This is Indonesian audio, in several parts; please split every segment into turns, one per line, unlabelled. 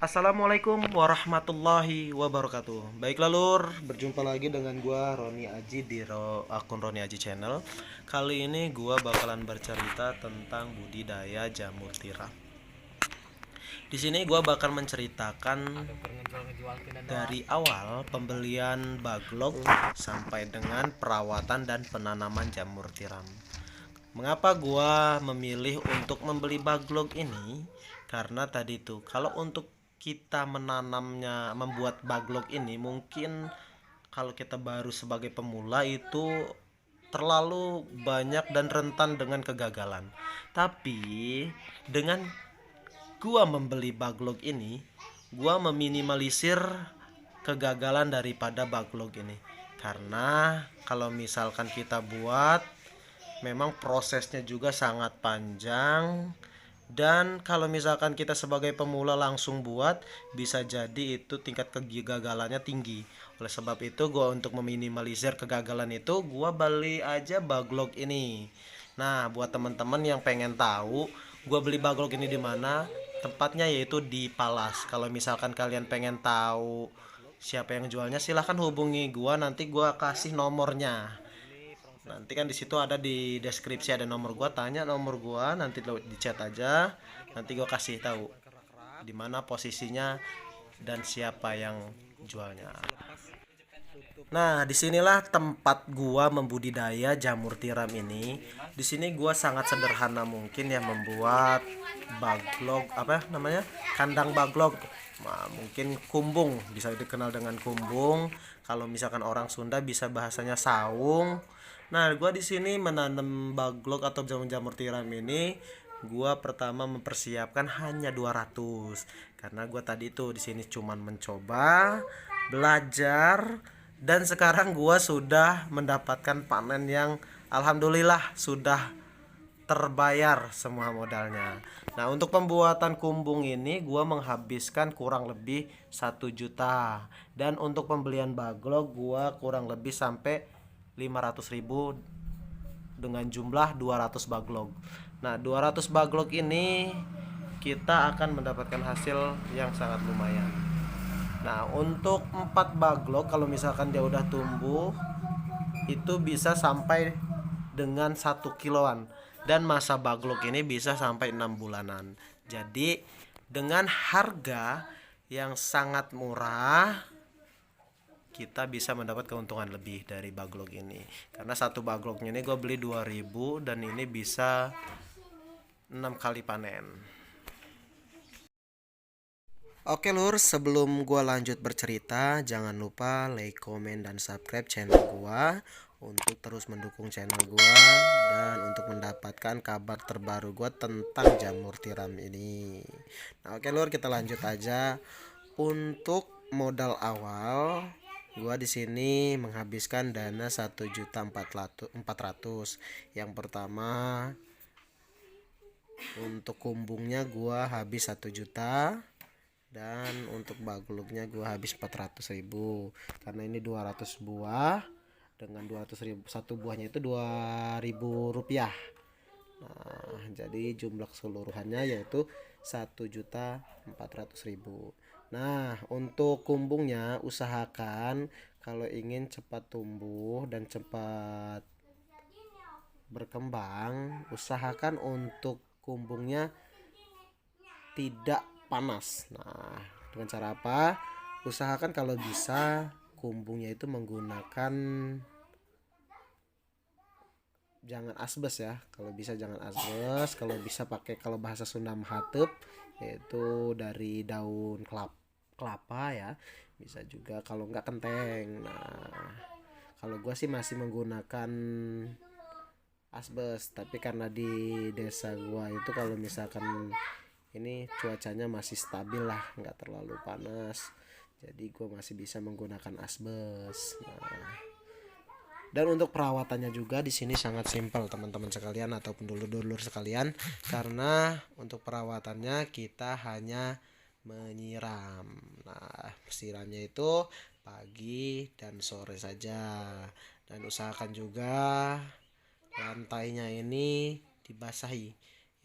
Assalamualaikum warahmatullahi wabarakatuh. Baiklah lur, berjumpa lagi dengan gua Roni Aji di akun Roni Aji Channel. Kali ini gua bakalan bercerita tentang budidaya jamur tiram. Di sini gua bakal menceritakan dari awal pembelian baglok sampai dengan perawatan dan penanaman jamur tiram. Mengapa gua memilih untuk membeli baglok ini? Karena tadi tuh kalau untuk kita menanamnya, membuat baglok ini mungkin kalau kita baru sebagai pemula itu terlalu banyak dan rentan dengan kegagalan. Tapi dengan gua membeli baglok ini, gua meminimalisir kegagalan daripada baglok ini. Karena kalau misalkan kita buat, memang prosesnya juga sangat panjang, dan kalau misalkan kita sebagai pemula langsung buat, bisa jadi itu tingkat kegagalannya tinggi. Oleh sebab itu gua untuk meminimalisir kegagalan itu, gua beli aja baglok ini. Nah, buat teman-teman yang pengen tahu gua beli baglok ini di mana, tempatnya yaitu di Palas. Kalau misalkan kalian pengen tahu siapa yang jualnya, silahkan hubungi gua, nanti gua kasih nomornya. Nanti kan di situ ada di deskripsi, ada nomor gua, tanya nomor gua, nanti lo di chat aja, nanti gua kasih tahu di mana posisinya dan siapa yang jualnya. Nah, disinilah tempat gua membudidaya jamur tiram ini. Di sini gua sangat sederhana mungkin ya, membuat baglok, apa namanya, kandang baglok. Nah, mungkin kumbung, bisa dikenal dengan kumbung. Kalau misalkan orang Sunda bisa bahasanya saung. Nah, gua di sini menanam baglok atau jamur-jamur tiram ini. Gua pertama mempersiapkan hanya 200, karena gua tadi tuh di sini cuman mencoba, belajar, dan sekarang gua sudah mendapatkan panen yang alhamdulillah sudah terbayar semua modalnya. Nah, untuk pembuatan kumbung ini gua menghabiskan kurang lebih 1 juta, dan untuk pembelian baglok gua kurang lebih sampai 500.000 dengan jumlah 200 baglok. Nah, 200 baglok ini kita akan mendapatkan hasil yang sangat lumayan. Nah, untuk 4 baglok kalau misalkan dia udah tumbuh itu bisa sampai dengan 1 kiloan, dan masa baglok ini bisa sampai 6 bulanan. Jadi dengan harga yang sangat murah kita bisa mendapat keuntungan lebih dari baglok ini. Karena satu bagloknya ini gue beli 2000, dan ini bisa 6 kali panen. Oke lur, sebelum gua lanjut bercerita, jangan lupa like, komen, dan subscribe channel gua untuk terus mendukung channel gua dan untuk mendapatkan kabar terbaru gua tentang jamur tiram ini. Nah, oke lur, kita lanjut aja. Untuk modal awal, gua di sini menghabiskan dana 1.400.000. Yang pertama, untuk kumbungnya gua habis 1 juta, dan untuk bagloknya gue habis 400.000, karena ini 200 buah. Dengan 200.000 satu buahnya itu 2.000 rupiah. Nah, jadi jumlah keseluruhannya yaitu 1.400.000. Nah, untuk kumbungnya usahakan kalau ingin cepat tumbuh dan cepat berkembang, usahakan untuk kumbungnya tidak panas. Nah, dengan cara apa? Usahakan kalau bisa kumbungnya itu menggunakan, jangan asbes ya. Kalau bisa jangan asbes, kalau bisa pakai, kalau bahasa Sunda mahatep, yaitu dari daun kelapa ya. Bisa juga kalau nggak kenteng. Nah, kalau gua sih masih menggunakan asbes, tapi karena di desa gua itu kalau misalkan ini cuacanya masih stabil lah, nggak terlalu panas, jadi gue masih bisa menggunakan asbes. Nah, dan untuk perawatannya juga di sini sangat simpel teman-teman sekalian ataupun dulur-dulur sekalian, karena untuk perawatannya kita hanya menyiram. Nah, siramnya itu pagi dan sore saja, dan usahakan juga lantainya ini dibasahi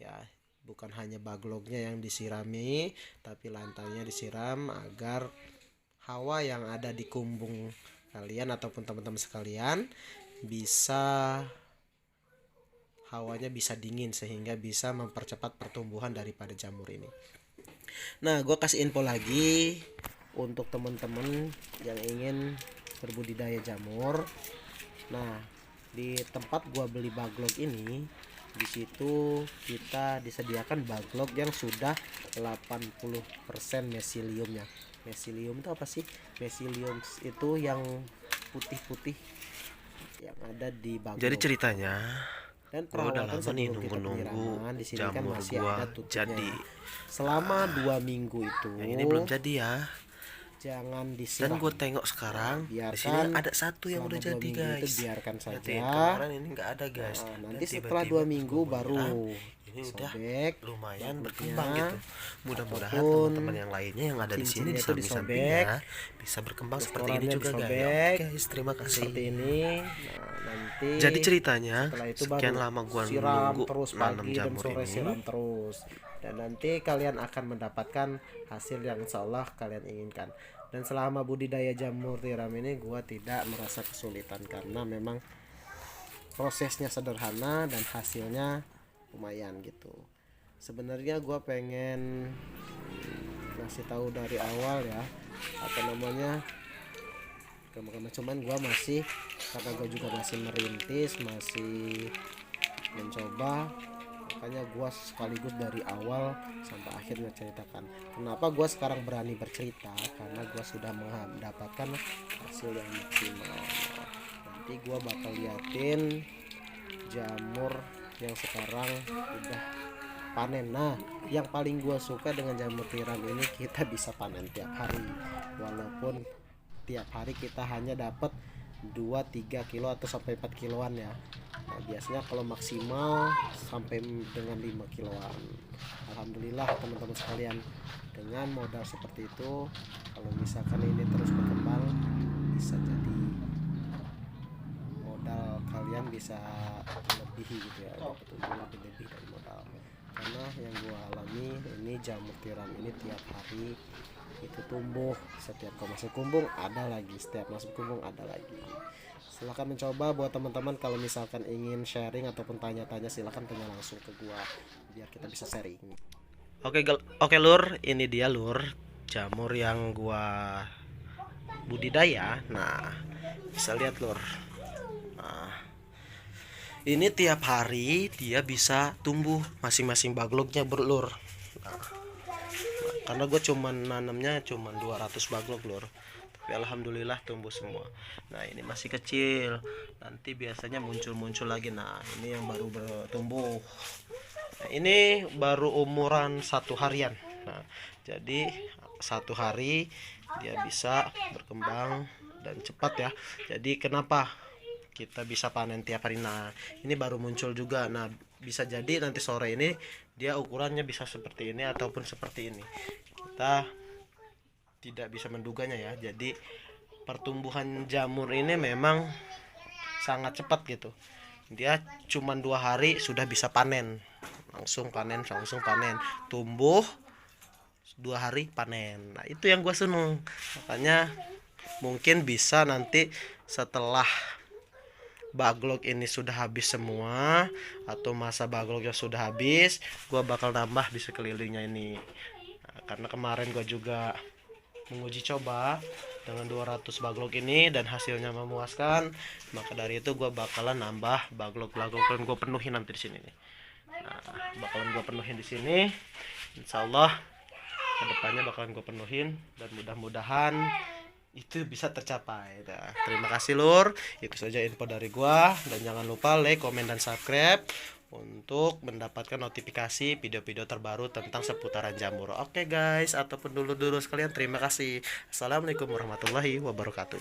ya, bukan hanya baglognya yang disirami, tapi lantainya disiram agar hawa yang ada di kumbung kalian ataupun teman-teman sekalian hawanya bisa dingin sehingga bisa mempercepat pertumbuhan daripada jamur ini. Nah, gue kasih info lagi untuk teman-teman yang ingin berbudidaya jamur. Nah, di tempat gue beli baglog ini, di situ kita disediakan baglog yang sudah 80% mesiliumnya. Mesilium itu apa sih? Mesilium itu yang putih-putih yang ada di baglog. Jadi ceritanya, dan perawatan sebelum kita penyiraman di sini kan masih ada tutupnya. Jadi selama 2 minggu itu, yang ini belum jadi ya, jangan disiram. Dan gue tengok sekarang di sini ada satu yang udah jadi guys. Itu biarkan saja. Kemarin ini nggak ada guys. Nanti setelah 2 minggu baru ini udah lumayan berkembang gitu. Mudah-mudahan teman-teman yang lainnya yang ada di sini di samping-sampingnya bisa berkembang seperti ini juga guys. Terima kasih. Seperti ini. Nanti jadi ceritanya sekian lama gua nunggu
terus
nanam
pagi
jamur
dan sore
ini.
siram terus. Dan nanti kalian akan mendapatkan hasil yang insya Allah kalian inginkan. Dan selama budidaya jamur tiram ini gua tidak merasa kesulitan karena memang prosesnya sederhana dan hasilnya lumayan gitu. Sebenarnya gua pengen ngasih tahu dari awal ya, apa namanya, cuman gua masih, karena gua juga masih merintis, masih mencoba, makanya gua sekaligus dari awal sampai akhir menceritakan. Kenapa gua sekarang berani bercerita? Karena gua sudah mendapatkan hasil yang maksimal. Nanti gua bakal liatin jamur yang sekarang udah panen. Nah, yang paling gua suka dengan jamur tiram ini, kita bisa panen tiap hari, walaupun tiap hari kita hanya dapat 2-3 kilo atau sampai 4 kiloan ya. Nah, biasanya kalau maksimal sampai dengan 5 kiloan. Alhamdulillah teman-teman sekalian, dengan modal seperti itu, kalau misalkan ini terus berkembang, bisa jadi modal kalian bisa melebihi gitu ya, lebih dari modal. Karena yang gua alami ini, jamur tiram ini tiap hari itu tumbuh, setiap kau masuk kumbung ada lagi, setiap masuk kumbung ada lagi. Silahkan mencoba. Buat teman-teman kalau misalkan ingin sharing ataupun tanya-tanya, silahkan tanya langsung ke gua biar kita bisa sharing. Oke lur, ini dia lur jamur yang gua budidaya. Nah, bisa lihat lur. Nah, ini tiap hari dia bisa tumbuh masing-masing baglognya berlur. Nah, karena gue cuman nanamnya cuman 200 baglog lur, tapi alhamdulillah tumbuh semua. Nah, ini masih kecil, nanti biasanya muncul lagi. Nah, ini yang baru bertumbuh. Nah, ini baru umuran 1 harian. Nah, jadi 1 hari dia bisa berkembang dan cepat ya. Jadi kenapa kita bisa panen tiap hari? Nah, ini baru muncul juga. Nah, bisa jadi nanti sore ini dia ukurannya bisa seperti ini ataupun seperti ini. Kita tidak bisa menduganya ya. Jadi pertumbuhan jamur ini memang sangat cepat gitu. Dia cuma 2 hari sudah bisa panen. Langsung panen. Tumbuh 2 hari panen. Nah, itu yang gue seneng. Makanya mungkin bisa nanti setelah baglog ini sudah habis semua atau masa baglognya sudah habis, gue bakal nambah di sekelilingnya ini. Nah, karena kemarin gue juga menguji coba dengan 200 baglog ini dan hasilnya memuaskan, maka dari itu gue bakalan nambah baglog dan gue penuhin nanti di sini nih. Nah, bakalan gue penuhin di sini, insyaallah kedepannya bakalan gue penuhin dan mudah-mudahan itu bisa tercapai. Nah, terima kasih lur, itu saja info dari gua, dan jangan lupa like, komen, dan subscribe untuk mendapatkan notifikasi video-video terbaru tentang seputaran jamur. Oke guys, ataupun dulu sekalian, terima kasih. Assalamualaikum warahmatullahi wabarakatuh.